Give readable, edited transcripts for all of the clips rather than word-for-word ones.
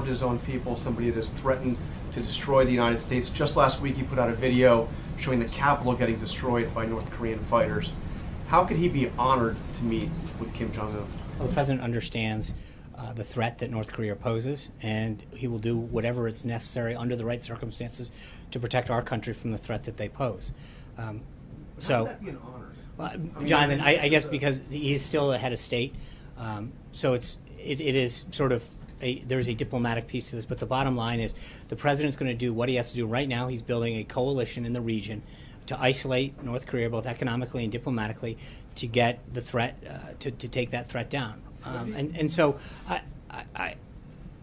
harmed his own people, somebody that has threatened to destroy the United States. Just last week he put out a video showing the Capitol getting destroyed by North Korean fighters. How could he be honored to meet with Kim Jong-un? Well, the president understands the threat that North Korea poses, and he will do whatever is necessary under the right circumstances to protect our country from the threat that they pose. How would that be an honor? Well, Jonathan, I guess because he is still a head of state, so it is sort of there's a diplomatic piece to this, but the bottom line is the president's going to do what he has to do. Right now, he's building a coalition in the region to isolate North Korea, both economically and diplomatically, to get the threat, to take that threat down.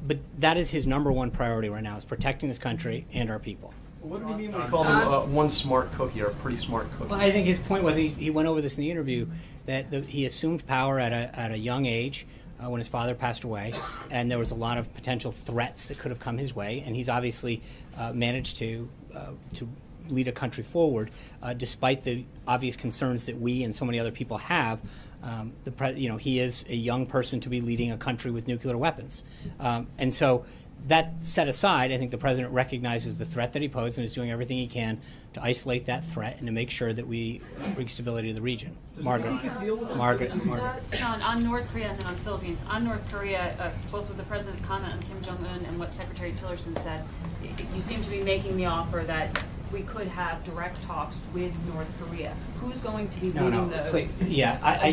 But that is his number one priority right now, is protecting this country and our people. What did he mean when he called him one smart cookie, or a pretty smart cookie? Well, I think his point was he went over this in the interview, that he assumed power at a young age when his father passed away, and there was a lot of potential threats that could have come his way, and he's obviously managed to lead a country forward, despite the obvious concerns that we and so many other people have. He is a young person to be leading a country with nuclear weapons, and so. That set aside, I think the president recognizes the threat that he posed and is doing everything he can to isolate that threat and to make sure that we bring stability to the region. Margaret. Sean, on North Korea and then on Philippines. On North Korea, both with the president's comment on Kim Jong-un and what Secretary Tillerson said, you seem to be making the offer that we could have direct talks with North Korea. Who's going to be leading those? Please. Yeah, I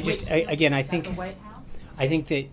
think the White House? I think that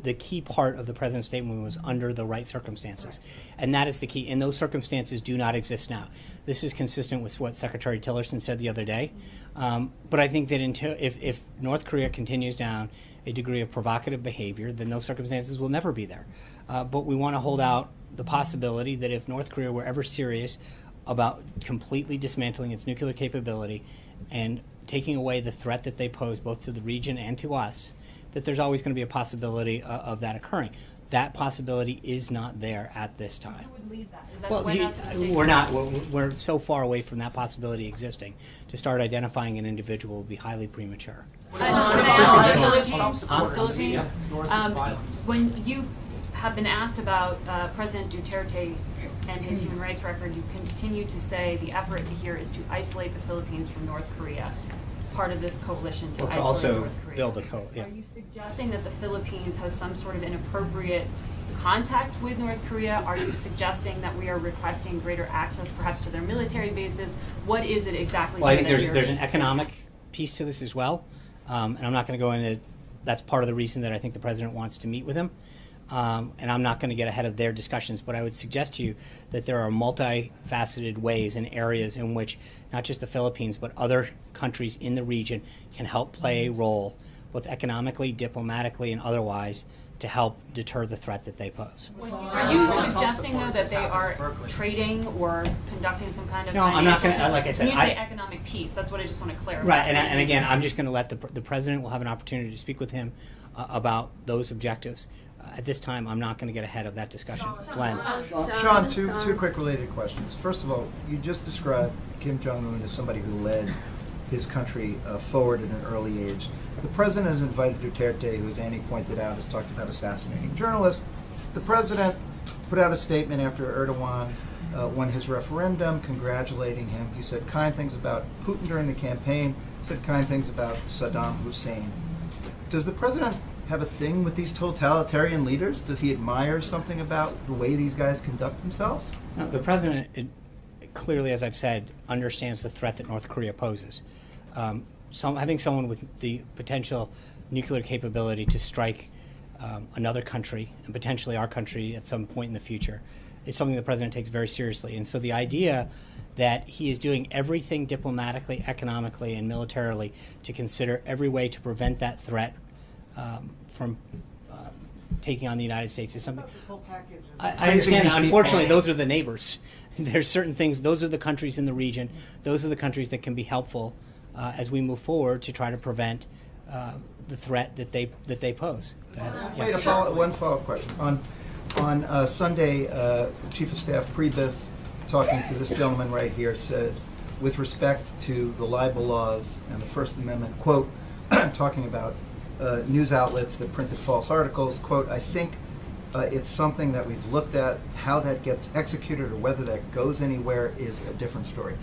the key part of the president's statement was under the right circumstances, and that is the key. And those circumstances do not exist now. This is consistent with what Secretary Tillerson said the other day. But I think that if North Korea continues down a degree of provocative behavior, then those circumstances will never be there. But we want to hold out the possibility that if North Korea were ever serious about completely dismantling its nuclear capability and taking away the threat that they pose both to the region and to us, that there's always going to be a possibility of that occurring. That possibility is not there at this time. Who would lead that? Is that the White House or the State we're not. We're so far away from that possibility existing. To start identifying an individual would be highly premature. Philippines. When you have been asked about President Duterte and his human rights record, you continue to say the effort here is to isolate the Philippines from North Korea. Part of this coalition to isolate also North Korea. build a coalition. Yeah. Are you suggesting that the Philippines has some sort of inappropriate contact with North Korea? Are you suggesting that we are requesting greater access perhaps to their military bases? What is it exactly? Well, I think there's an economic piece to this as well, and I'm not going to go into. That's part of the reason that I think the president wants to meet with him. And I'm not going to get ahead of their discussions, but I would suggest to you that there are multifaceted ways and areas in which not just the Philippines, but other countries in the region can help play a role, both economically, diplomatically, and otherwise, to help deter the threat that they pose. Are you suggesting, though, that they are trading or conducting some kind of No, I'm not going to, like I said. When you say economic peace, that's what I just want to clarify. Right, and again, I'm just going to let the president will have an opportunity to speak with him about those objectives. At this time, I'm not going to get ahead of that discussion. Glenn. Sean, two quick related questions. First of all, you just described Kim Jong-un as somebody who led his country forward at an early age. The president has invited Duterte, who, as Annie pointed out, has talked about assassinating journalists. The president put out a statement after Erdogan won his referendum, congratulating him. He said kind things about Putin during the campaign, said kind things about Saddam Hussein. Does the president have a thing with these totalitarian leaders? Does he admire something about the way these guys conduct themselves? No, the president clearly, as I've said, understands the threat that North Korea poses. Having someone with the potential nuclear capability to strike another country, and potentially our country at some point in the future, is something the president takes very seriously. And so the idea that he is doing everything diplomatically, economically, and militarily to consider every way to prevent that threat from taking on the United States is something. I understand. Unfortunately, those are the neighbors. There's certain things. Those are the countries in the region. Those are the countries that can be helpful as we move forward to try to prevent the threat that they pose. Go ahead. Wait, one follow-up question. On Sunday, Chief of Staff Priebus, talking to this gentleman right here, said, with respect to the libel laws and the First Amendment, quote, talking about news outlets that printed false articles, quote, I think It's something that we've looked at. How that gets executed or whether that goes anywhere is a different story.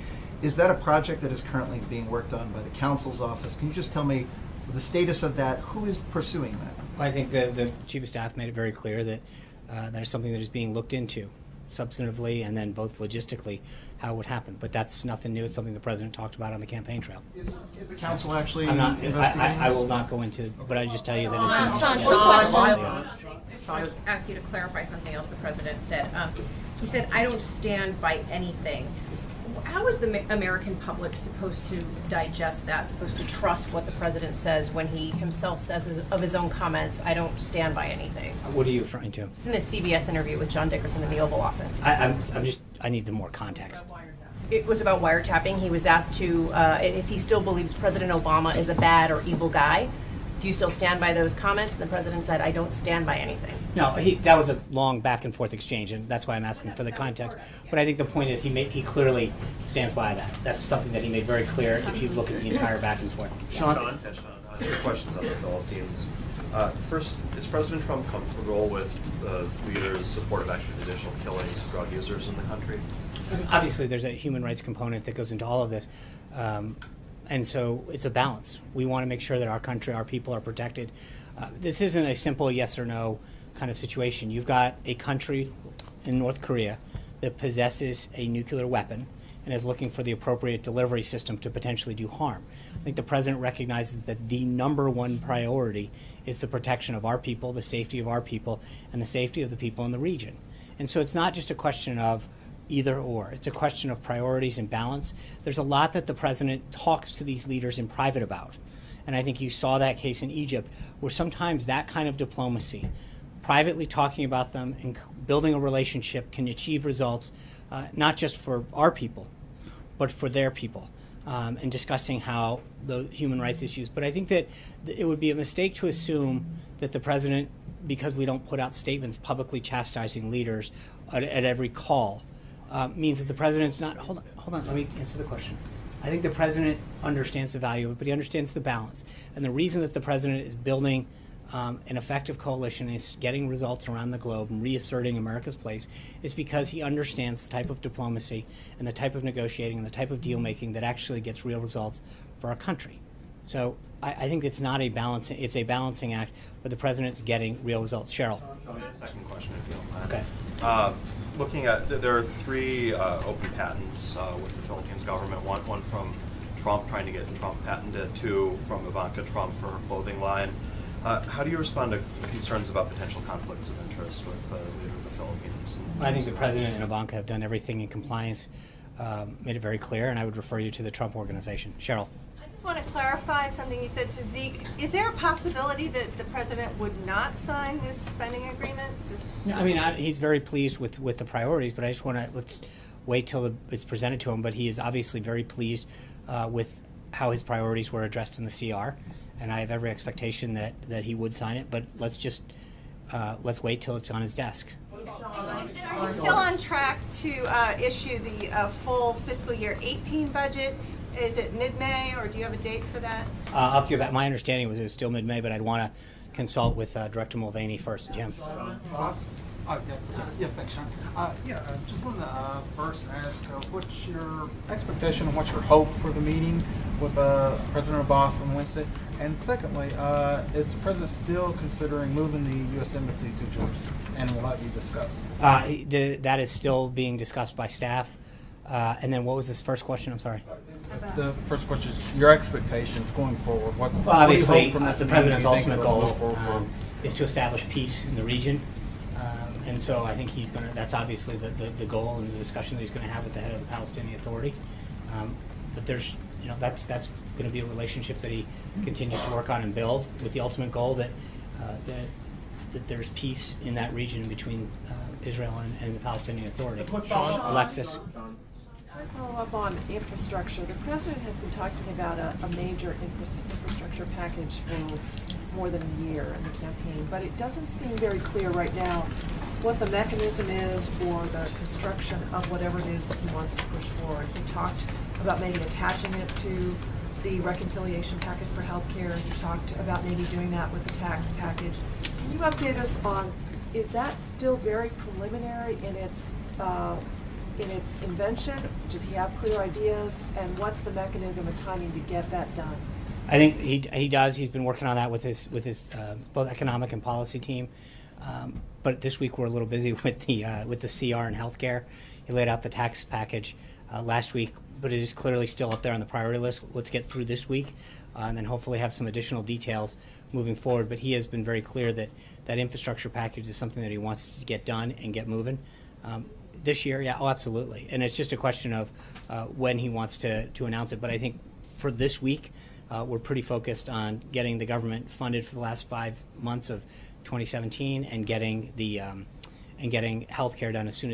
Is that a project that is currently being worked on by the council's office? Can you just tell me the status of that? Who is pursuing that? I think the Chief of Staff made it very clear that that is something that is being looked into substantively and then both logistically how it would happen. But that's nothing new. It's something the President talked about on the campaign trail. Is the council actually I'm not, investigating I this? will not go into, but I just tell you that it's been. I just want to ask you to clarify something else the President said. He said, "I don't stand by anything." How is the American public supposed to digest that, supposed to trust what the President says when he himself says of his own comments, "I don't stand by anything"? What are you referring to? It's in the CBS interview with John Dickerson in the Oval Office. I need the more context. It was about wiretapping. He was asked to, if he still believes President Obama is a bad or evil guy. Do you still stand by those comments? And the President said, "I don't stand by anything." No, that was a long back and forth exchange, and that's why I'm asking for the context. But I think the point is he clearly stands by that. That's something that he made very clear if you look at the entire back and forth. Sean, two questions on the Philippines. First, is President Trump comfortable with the leader's support of extrajudicial killings of drug users in the country? Obviously, there's a human rights component that goes into all of this. And so it's a balance. We want to make sure that our country, our people are protected. This isn't a simple yes or no kind of situation. You've got a country in North Korea that possesses a nuclear weapon and is looking for the appropriate delivery system to potentially do harm. I think the President recognizes that the #1 priority is the protection of our people, the safety of our people, and the safety of the people in the region. And so it's not just a question of either or. It's a question of priorities and balance. There's a lot that the President talks to these leaders in private about. And I think you saw that case in Egypt, where sometimes that kind of diplomacy, privately talking about them and building a relationship, can achieve results, not just for our people, but for their people, and discussing how the human rights issues. But I think that it would be a mistake to assume that the President, because we don't put out statements publicly chastising leaders at every call, means that the President's not. Hold on, let me answer the question. I think the President understands the value of it, but he understands the balance. And the reason that the President is building an effective coalition, is getting results around the globe and reasserting America's place, is because he understands the type of diplomacy and the type of negotiating and the type of deal making that actually gets real results for our country. So I think it's not a balancing, it's a balancing act, but the President's getting real results. Cheryl. Second question, if you don't mind. Okay. Looking at, there are 3 open patents with the Philippines government, one from Trump trying to get Trump patented, 2 from Ivanka Trump for her clothing line. How do you respond to concerns about potential conflicts of interest with the leader of the Philippines? I think the President and Ivanka have done everything in compliance, made it very clear, and I would refer you to the Trump Organization. Cheryl. I just want to clarify something you said to Zeke. Is there a possibility that the President would not sign this spending agreement? No, I mean, he's very pleased with the priorities, but I just want to, let's wait till it's presented to him. But he is obviously very pleased with how his priorities were addressed in the CR, and I have every expectation that he would sign it. But let's just let's wait till it's on his desk. Are you still on track to issue the full fiscal year 18 budget? Is it mid-May, or do you have a date for that? I'll have to go back. My understanding was it was still mid-May, but I'd want to consult with Director Mulvaney first. Jim. Yeah, thanks, Sean. Just wanted to first ask, what's your expectation and what's your hope for the meeting with President Abbas on Wednesday? And secondly, is the President still considering moving the U.S. Embassy to Georgia, and will that be discussed? That is still being discussed by staff. And then what was this first question? I'm sorry. The first question is your expectations going forward. What Obviously, do you hope from this the meeting? President's Do you think ultimate it'll goal move forward? is to establish peace in the region. And so I think he's going to, that's obviously the goal and the discussion that he's going to have with the head of the Palestinian Authority. But there's, that's going to be a relationship that he continues to work on and build with the ultimate goal that there's peace in that region between Israel and the Palestinian Authority. Alexis. I follow up on infrastructure. The President has been talking about a major infrastructure package for more than a year in the campaign, but it doesn't seem very clear right now what the mechanism is or the construction of whatever it is that he wants to push forward. He talked about maybe attaching it to the reconciliation package for health care. He talked about maybe doing that with the tax package. Can you update us on is that still very preliminary in its invention? Does he have clear ideas, and what's the mechanism and timing to get that done? I think he does. He's been working on that with his both economic and policy team. But this week we're a little busy with the CR and healthcare. He laid out the tax package last week, but it is clearly still up there on the priority list. Let's get through this week, and then hopefully have some additional details moving forward. But he has been very clear that that infrastructure package is something that he wants to get done and get moving. This year, yeah, oh, absolutely. And it's just a question of when he wants to announce it. But I think for this week, we're pretty focused on getting the government funded for the last 5 months of 2017 and getting the and getting healthcare done as soon as